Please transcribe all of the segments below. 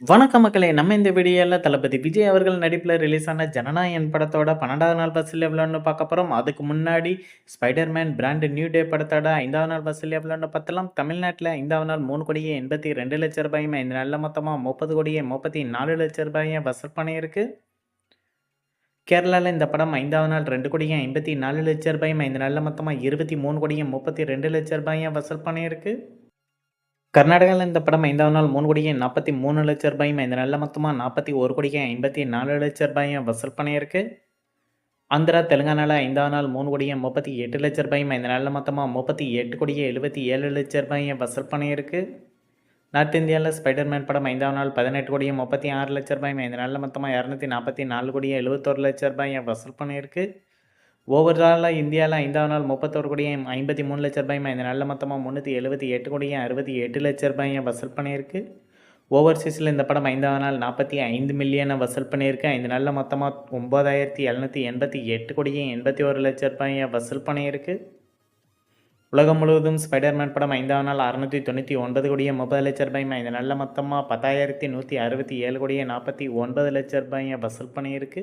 வணக்கம் மக்களே! நம்ம இந்த வீடியோல தளபதி விஜய் அவர்கள் நடிப்பில ரிலீஸ் ஆன ஜனநாயகன் படத்தோட 12வது நாள் வசூல் எவ்வளோன்னு பார்க்க போறோம். அதுக்கு முன்னாடி ஸ்பைடர்மேன் பிராண்ட் நியூ டே படத்தோட 5வது நாள் வசூல் எவ்வளோன்னு பார்த்தலாம். தமிழ்நாட்டில 5வது நாள் ரூ. 3,82,00,000 இந்த நாள்ல மொத்தமா ரூ. 30,34,00,000 வசூல் பண்ணியிருக்கு. கேரளால இந்த படம் 5வது நாள் ரூ. 2,54,00,000 இந்த நாள்ல மொத்தமா ரூ. 23,32,00,000 வசூல் பண்ணியிருக்கு. கர்நாடகால இந்த படம் 5வது நாள் ரூ. 3,43,00,000 இந்த நாள்ல மொத்தமா ரூ. 44,54,00,000 வசூல் பண்ணியிருக்கு. ஆந்திரா, தெலுங்கானால 5வது நாள் ரூ. 3,38,00,000 இந்த நாள்ல மொத்தமா ரூ. 38,77,00,000 வசூல் பண்ணியிருக்கு. நார்த் இந்தியால ஸ்பைடர்மேன் படம் 5வது நாள் ரூ. 18,36,00,000 இந்த நாள்ல மொத்தமா ரூ. 244,74,00,000 வசூல் பண்ணியிருக்கு. ஓவராலா இந்தியால 5வது நாள் ரூ. 31,53,00,000 இந்த நாள்ல மொத்தமா ரூ. 378,68,68,00,000 வசூல் பண்ணியிருக்கு. ஓவர்சீஸ்ல இந்த படம் 5வது நாள் 45 மில்லியன வசூல் பண்ணியிருக்கு. இந்த நாள்ல மொத்தமா ரூ. 9,788,81,81,00,000 வசூல் பண்ணியிருக்கு. உலகம் முழுவதும் ஸ்பைடர்மேன் படம் 5வது நாள் ரூ. 699,30,00,000 இந்த நாள்ல மொத்தமா ரூ. 10,167,49,00,000 வசூல் பண்ணியிருக்கு.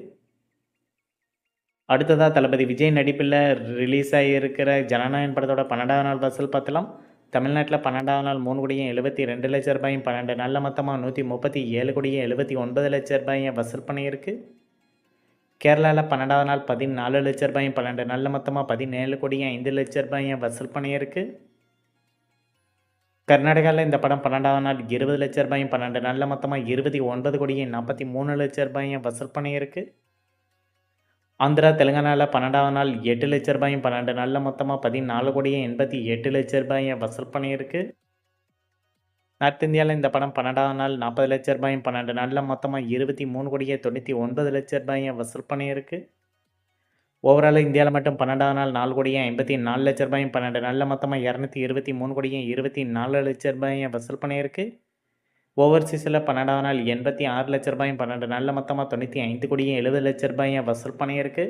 அடுத்ததா தளபதி விஜய் நடிப்பில் ரிலீஸ் ஆகியிருக்கிற ஜனநாயகன் படத்தோட 12வது நாள் வசூல் பார்த்தலாம். தமிழ்நாட்டில் 12வது நாள் ரூ. 3,72,00,000 12 நாளில் மொத்தமாக ரூ. 137,79,00,000 வசூல் பண்ணியிருக்கு. கேரளாவில் 12வது நாள் ரூ. 14,00,000 12 நாளில் மொத்தமாக ரூ. 17,05,00,000 வசூல் பண்ணியிருக்கு. கர்நாடகாவில் இந்த படம் 12வது நாள் ரூ. 20,00,000 12 நாளில் மொத்தமாக ரூ. 29,43,00,000 வசூல் பண்ணியிருக்கு. ஆந்திரா, தெலுங்கானால 12வது நாள் ரூ. 8,00,000 12 நாள்ல மொத்தமா ரூ. 14,88,00,000 வசூல் பண்ணியிருக்கு. நார்த் இந்தியால இந்த படம் 12வது நாள் ரூ. 40,00,000 12 நாள்ல மொத்தமா ரூ. 23,99,00,000 வசூல் பண்ணியிருக்கு. ஓவரால் இந்தியாவில் மட்டும் 12வது நாள் ரூ. 4,54,00,000 12 நாள்ல மொத்தமா ரூ. 223,24,00,000 வசூல் பண்ணியிருக்கு. ஓவர்சீஸில் 12வது நாள் ரூ. 86,00,000 12 நாளில் மொத்தமாக ரூ. 95,70,00,000 வசூல் பண்ணியிருக்கு.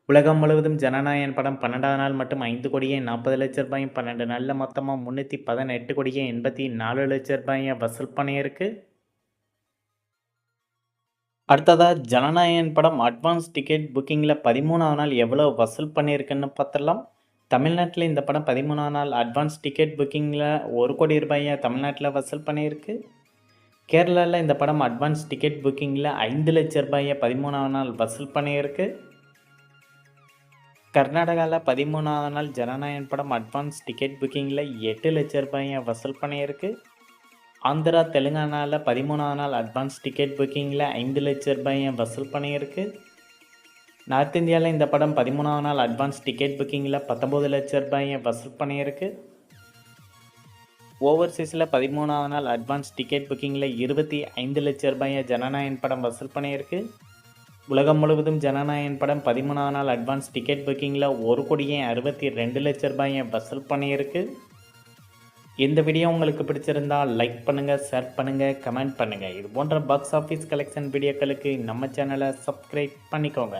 உலகம் முழுவதும் ஜனநாயகன் படம் 12வது நாள் மட்டும் ரூ. 5,40,00,000 12 நாளில் மொத்தமாக ரூ. 318,84,00,000 வசூல் பண்ணியிருக்கு. அடுத்ததாக ஜனநாயகன் படம் அட்வான்ஸ் டிக்கெட் புக்கிங்கில் 13வது நாள் எவ்வளோ வசூல் பண்ணியிருக்குன்னு பார்த்துடலாம். தமிழ்நாட்டில் இந்த படம் 13வது நாள் அட்வான்ஸ் டிக்கெட் புக்கிங்கில் ரூ. 1,00,00,000 தமிழ்நாட்டில் வசூல் பண்ணியிருக்கு. கேரளாவில் இந்த படம் அட்வான்ஸ் டிக்கெட் புக்கிங்கில் ரூ. 5,00,000 13வது நாள் வசூல் பண்ணியிருக்கு. கர்நாடகாவில் 13வது நாள் ஜனநாயகன் படம் அட்வான்ஸ் டிக்கெட் புக்கிங்கில் ரூ. 8,00,000 வசூல் பண்ணியிருக்கு. ஆந்திரா, தெலுங்கானாவில் 13வது நாள் அட்வான்ஸ் டிக்கெட் புக்கிங்கில் ரூ. 5,00,000 வசூல் பண்ணியிருக்கு. நார்த் இந்தியாவில் இந்த படம் 13வது நாள் அட்வான்ஸ் டிக்கெட் புக்கிங்கில் ரூ. 19,00,000 வசூல் பண்ணியிருக்கு. ஓவர்சீஸில் 13வது நாள் அட்வான்ஸ் டிக்கெட் புக்கிங்கில் ரூ. 25,00,000 ஜனநாயகன் படம் வசூல் பண்ணியிருக்கு. உலகம் முழுவதும் ஜனநாயகன் படம் 13வது நாள் அட்வான்ஸ் டிக்கெட் புக்கிங்கில் ரூ. 1,62,00,000 வசூல் பண்ணியிருக்கு. இந்த வீடியோ உங்களுக்கு பிடிச்சிருந்தால் லைக் பண்ணுங்கள், ஷேர் பண்ணுங்கள், கமெண்ட் பண்ணுங்கள். இது போன்ற பாக்ஸ் ஆஃபீஸ் கலெக்ஷன் வீடியோக்களுக்கு நம்ம சேனலை சப்ஸ்கிரைப் பண்ணிக்கோங்க.